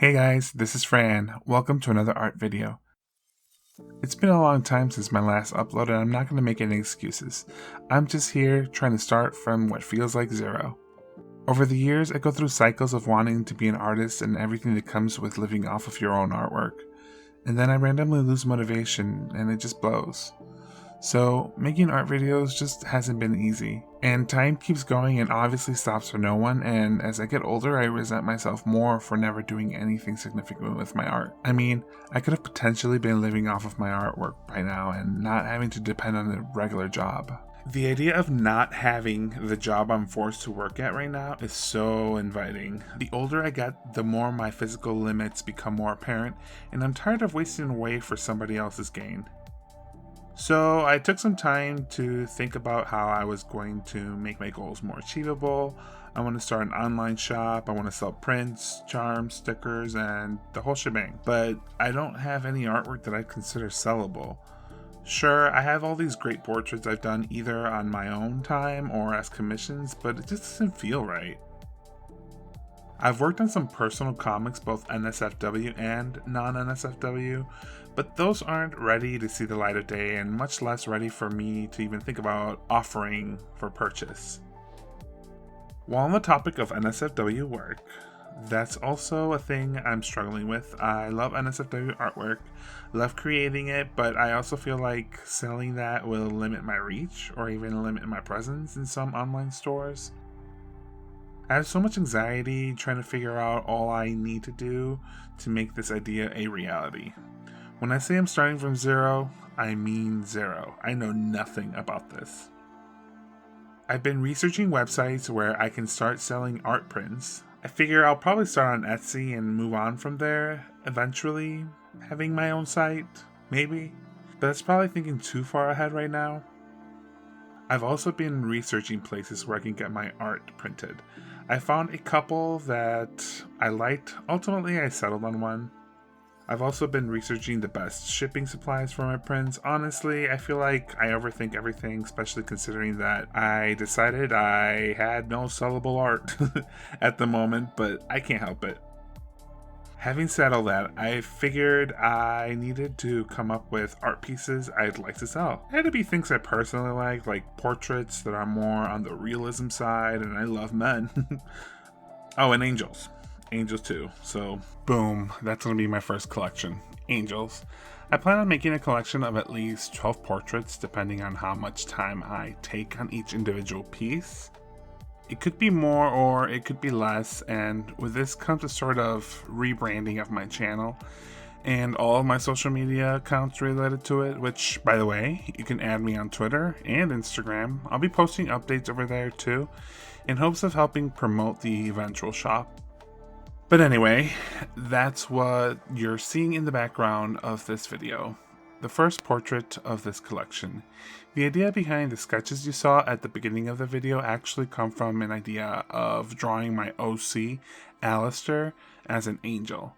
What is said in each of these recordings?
Hey guys, this is Fran. Welcome to another art video. It's been a long time since my last upload and I'm not going to make any excuses. I'm just here trying to start from what feels like zero. Over the years, I go through cycles of wanting to be an artist and everything that comes with living off of your own artwork. And then I randomly lose motivation and it just blows. So, making art videos just hasn't been easy. And time keeps going and obviously stops for no one, and as I get older I resent myself more for never doing anything significant with my art. I mean, I could have potentially been living off of my artwork by now and not having to depend on a regular job. The idea of not having the job I'm forced to work at right now is so inviting. The older I get, the more my physical limits become more apparent, and I'm tired of wasting away for somebody else's gain. So I took some time to think about how I was going to make my goals more achievable. I want to start an online shop, I want to sell prints, charms, stickers, and the whole shebang. But I don't have any artwork that I consider sellable. Sure, I have all these great portraits I've done either on my own time or as commissions, but it just doesn't feel right. I've worked on some personal comics, both NSFW and non-NSFW, but those aren't ready to see the light of day and much less ready for me to even think about offering for purchase. While on the topic of NSFW work, that's also a thing I'm struggling with. I love NSFW artwork, love creating it, but I also feel like selling that will limit my reach or even limit my presence in some online stores. I have so much anxiety trying to figure out all I need to do to make this idea a reality. When I say I'm starting from zero, I mean zero. I know nothing about this. I've been researching websites where I can start selling art prints. I figure I'll probably start on Etsy and move on from there, eventually having my own site, maybe. But that's probably thinking too far ahead right now. I've also been researching places where I can get my art printed. I found a couple that I liked. Ultimately, I settled on one. I've also been researching the best shipping supplies for my prints. Honestly, I feel like I overthink everything, especially considering that I decided I had no sellable art at the moment, but I can't help it. Having said all that, I figured I needed to come up with art pieces I'd like to sell. It had to be things I personally like portraits that are more on the realism side, and I love men. Oh, and angels. Angels too. So, boom, that's going to be my first collection. Angels. I plan on making a collection of at least 12 portraits, depending on how much time I take on each individual piece. It could be more or it could be less, and with this comes a sort of rebranding of my channel and all of my social media accounts related to it, which, by the way, you can add me on Twitter and Instagram. I'll be posting updates over there too, in hopes of helping promote the eventual shop. But anyway, that's what you're seeing in the background of this video. The first portrait of this collection. The idea behind the sketches you saw at the beginning of the video actually come from an idea of drawing my OC, Alistair, as an angel.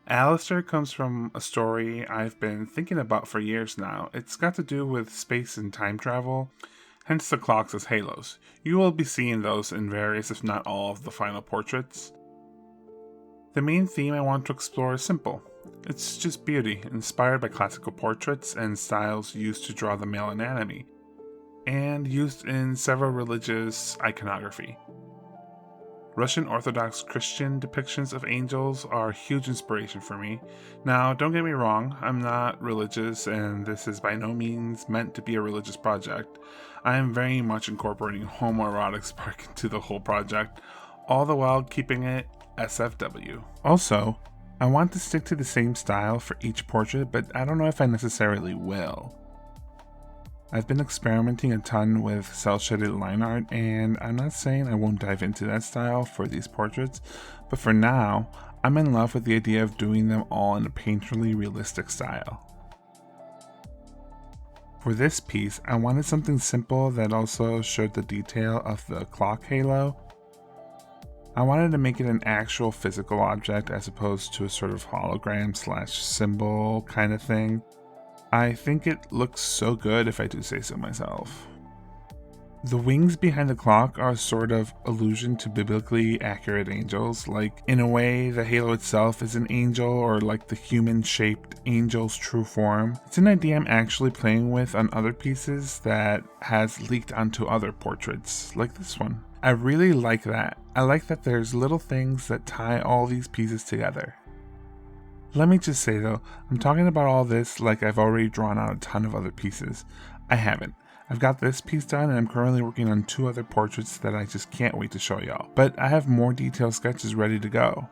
Alistair comes from a story I've been thinking about for years now. It's got to do with space and time travel, hence the clocks as halos. You will be seeing those in various, if not all, of the final portraits. The main theme I want to explore is simple. It's just beauty, inspired by classical portraits and styles used to draw the male anatomy, and used in several religious iconography. Russian Orthodox Christian depictions of angels are a huge inspiration for me. Now, don't get me wrong, I'm not religious, and this is by no means meant to be a religious project. I am very much incorporating homoerotic spark into the whole project, all the while keeping it SFW. Also, I want to stick to the same style for each portrait, but I don't know if I necessarily will. I've been experimenting a ton with cel-shaded line art, and I'm not saying I won't dive into that style for these portraits, but for now, I'm in love with the idea of doing them all in a painterly realistic style. For this piece, I wanted something simple that also showed the detail of the clock halo. I wanted to make it an actual physical object as opposed to a sort of hologram / symbol kind of thing. I think it looks so good if I do say so myself. The wings behind the clock are a sort of allusion to biblically accurate angels, like in a way the halo itself is an angel, or like the human-shaped angel's true form. It's an idea I'm actually playing with on other pieces that has leaked onto other portraits, like this one. I really like that. I like that there's little things that tie all these pieces together. Let me just say though, I'm talking about all this like I've already drawn out a ton of other pieces. I haven't. I've got this piece done and I'm currently working on 2 other portraits that I just can't wait to show y'all. But I have more detailed sketches ready to go.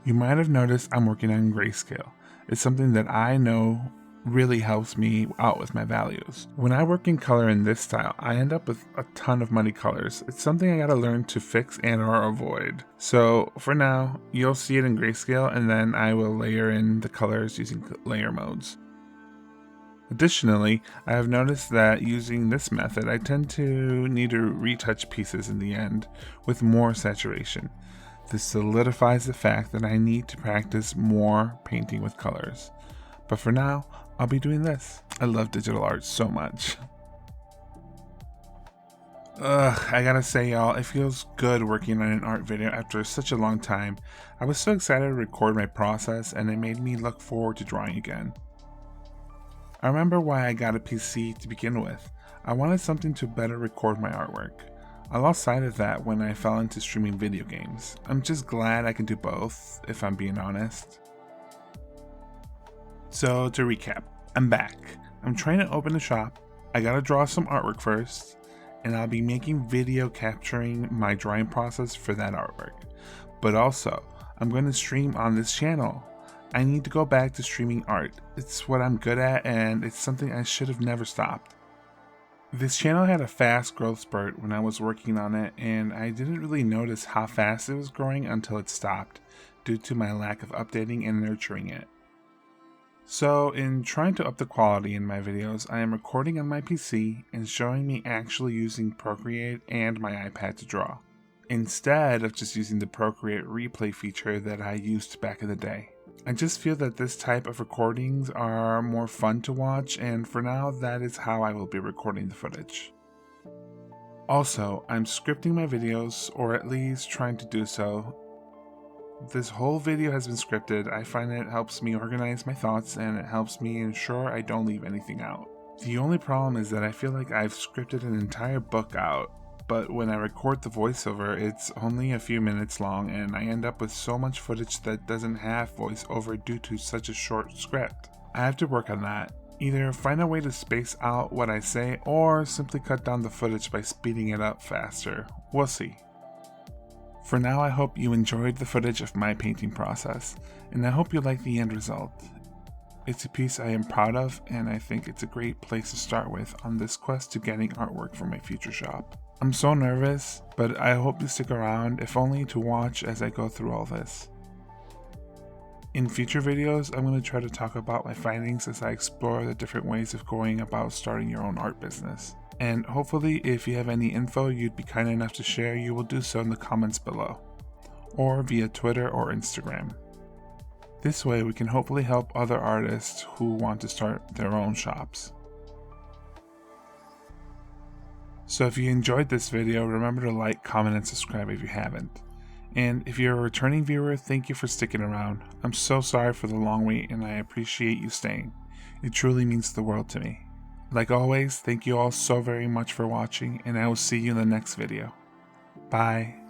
You might have noticed I'm working on grayscale. It's something that I know really helps me out with my values. When I work in color in this style, I end up with a ton of muddy colors. It's something I gotta learn to fix and or avoid. So for now, you'll see it in grayscale and then I will layer in the colors using layer modes. Additionally, I have noticed that using this method, I tend to need to retouch pieces in the end with more saturation. This solidifies the fact that I need to practice more painting with colors. But for now, I'll be doing this. I love digital art so much. I gotta say y'all, it feels good working on an art video after such a long time. I was so excited to record my process and it made me look forward to drawing again. I remember why I got a PC to begin with. I wanted something to better record my artwork. I lost sight of that when I fell into streaming video games. I'm just glad I can do both, if I'm being honest. So to recap, I'm back. I'm trying to open a shop. I gotta draw some artwork first, and I'll be making video capturing my drawing process for that artwork. But also, I'm going to stream on this channel. I need to go back to streaming art. It's what I'm good at and it's something I should have never stopped. This channel had a fast growth spurt when I was working on it and I didn't really notice how fast it was growing until it stopped due to my lack of updating and nurturing it. So in trying to up the quality in my videos, I am recording on my PC and showing me actually using Procreate and my iPad to draw, instead of just using the Procreate replay feature that I used back in the day. I just feel that this type of recordings are more fun to watch, and for now that is how I will be recording the footage. Also, I'm scripting my videos, or at least trying to do so. This whole video has been scripted. I find it helps me organize my thoughts and it helps me ensure I don't leave anything out. The only problem is that I feel like I've scripted an entire book out, but when I record the voiceover, it's only a few minutes long and I end up with so much footage that doesn't have voiceover due to such a short script. I have to work on that. Either find a way to space out what I say or simply cut down the footage by speeding it up faster. We'll see. For now, I hope you enjoyed the footage of my painting process, and I hope you like the end result. It's a piece I am proud of, and I think it's a great place to start with on this quest to getting artwork for my future shop. I'm so nervous, but I hope you stick around, if only to watch as I go through all this. In future videos, I'm going to try to talk about my findings as I explore the different ways of going about starting your own art business. And hopefully, if you have any info you'd be kind enough to share, you will do so in the comments below, or via Twitter or Instagram. This way we can hopefully help other artists who want to start their own shops. So if you enjoyed this video, remember to like, comment, and subscribe if you haven't. And if you're a returning viewer, thank you for sticking around. I'm so sorry for the long wait and I appreciate you staying. It truly means the world to me. Like always, thank you all so very much for watching and I will see you in the next video. Bye.